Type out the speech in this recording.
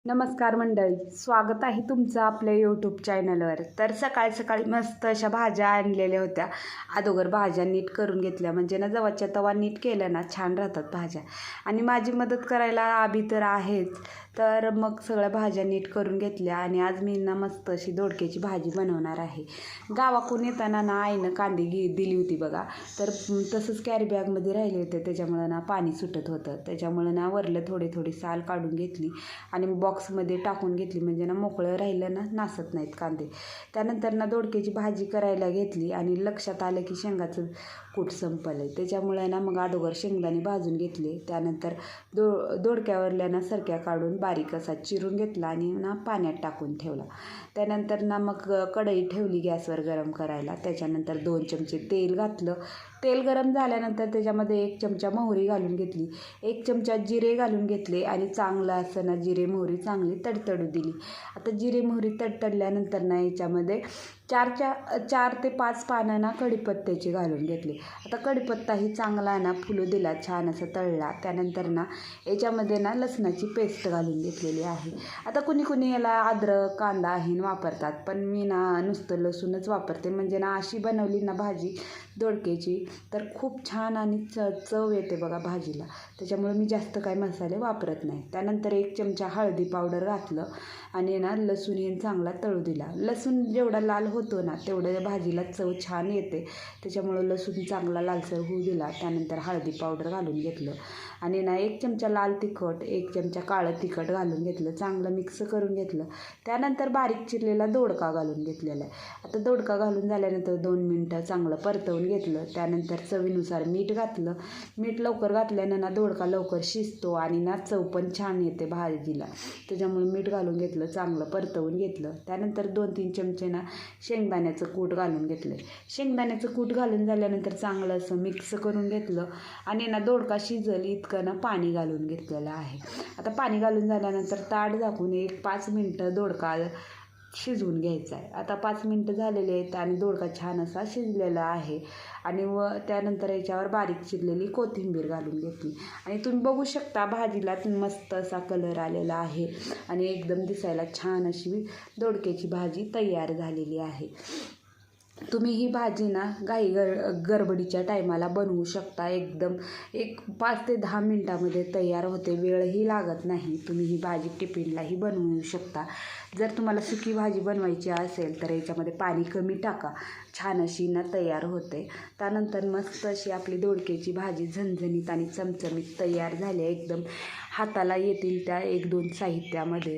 नमस्कार मंडळी, स्वागत आहे तुमचं आपल्या यूट्यूब चॅनलवर. तर सकाळी सकाळी मस्त अशा भाज्या आणलेल्या होत्या. अगोदर भाज्या नीट करून घेतल्या, म्हणजे ना जवळच्या तवा नीट केल्या ना छान राहतात भाज्या. आणि माझी मदत करायला आभी तर आहेच, तर मग सगळ्या भाज्या नीट करून घेतल्या. आणि आज मी ना मस्त अशी दोडक्याची भाजी बनवणार आहे. गावाकडून येताना ना आईनं कांदे दिली होती बघा, तर तसंच कॅरी बॅगमध्ये राहिले होते, त्याच्यामुळं ना पाणी सुटत होतं. त्याच्यामुळं ना वरलं थोडी साल काढून घेतली आणि बॉक्समध्ये टाकून घेतली, म्हणजे ना मोकळं राहिलं ना नासत नाहीत कांदे. त्यानंतर ना दोडक्याची भाजी करायला घेतली आणि लक्षात आलं की शेंगाचं कूट संपलं आहे. त्याच्यामुळे ना मग अगोदर शेंगदाणे भाजून घेतले. त्यानंतर दोडक्यावरल्या ना सरक्या काढून बारीक असा चिरून घेतला आणि ना पाण्यात टाकून ठेवला. त्यानंतर ना मग कढई ठेवली गॅसवर गरम करायला. त्याच्यानंतर 2 चमचे तेल घातलं. तेल गरम झाल्यानंतर त्याच्यामध्ये 1 चमचा मोहरी घालून घेतली, 1 चमचा जिरे घालून घेतले आणि चांगलं असं ना जिरे मोहरी चांगली तडतडू दिली. आता जिरे मोहरी तडतडल्यानंतर ना याच्यामध्ये 4 ते 5 पानं ना कढीपत्त्याची घालून घेतली. आता कढीपत्ताही चांगला ना फुलू दिला, छान असं तळला. त्यानंतर ना याच्यामध्ये ना लसणाची पेस्ट घालून घेतलेली आहे. आता कुणी याला अद्रक कांदा हे वापरतात, पण मी ना नुसतं लसूणच वापरते. म्हणजे ना अशी बनवली ना भाजी दोडक्याची तर खूप छान आणि चव येते बघा भाजीला. त्याच्यामुळे मी जास्त काही मसाले वापरत नाही. त्यानंतर 1 चमचा हळदी पावडर घातलं आणि ना लसूण हे चांगला तळू दिला. लसूण जेवढा लाल होतो ना तेवढं भाजीला चव छान येते. त्याच्यामुळं लसूण चांगला लालसर होऊ दिला. त्यानंतर हळदी पावडर घालून घेतलं आणि ना 1 चमचा लाल तिखट, 1 चमचा काळं तिखट घालून घेतलं, चांगलं मिक्स करून घेतलं. त्यानंतर बारीक चिरलेला दोडका घालून घेतलेला आहे. आता दोडका घालून झाल्यानंतर 2 मिनटं चांगलं परतवून घेतलं. त्यानंतर चवीनुसार मीठ घातलं. मीठ लवकर घातल्यानं ना दोडका लवकर शिजतो आणि ना चव पण छान येते भाजीला. त्याच्यामुळे मीठ घालून घेतलं, चांगलं परतवून घेतलं. त्यानंतर 2-3 चमचे ना शेंगदाण्याचं कूट घालून घेतलं. शेंगदाण्याचं कूट घालून झाल्यानंतर चांगलं असं मिक्स करून घेतलं आणि ना दोडका शिजल इतकं ना पाणी घालून घेतलेलं आहे. आता पाणी घालून झाल्यानंतर ताट झाकून 5 मिनटं दोडका शिजवून घ्यायचा आहे. आता 5 मिनटं झालेले आहेत आणि दोडका छान असा शिजलेला आहे. आणि त्यानंतर याच्यावर बारीक चिरलेली कोथिंबीर घालून घेतली आणि तुम्ही बघू शकता भाजीला मस्त असा कलर आलेला आहे आणि एकदम दिसायला छान अशी दोडक्याची भाजी तयार झालेली आहे. तुम्ही ही भाजी ना गडबडीच्या टायमाला बनवू शकता. एकदम 5 ते 10 मिनटामध्ये तयार होते, वेळही लागत नाही. तुम्ही ही भाजी टिफिनलाही बनवू शकता. जर तुम्हाला सुकी भाजी बनवायची असेल तर याच्यामध्ये पाणी कमी टाका, छान अशी ना तयार होते. त्यानंतर मस्त अशी आपली दोडक्याची भाजी झणझणीत आणि चमचमीत तयार झाली. एकदम हाताला येतील त्या 1-2 साहित्यामध्ये.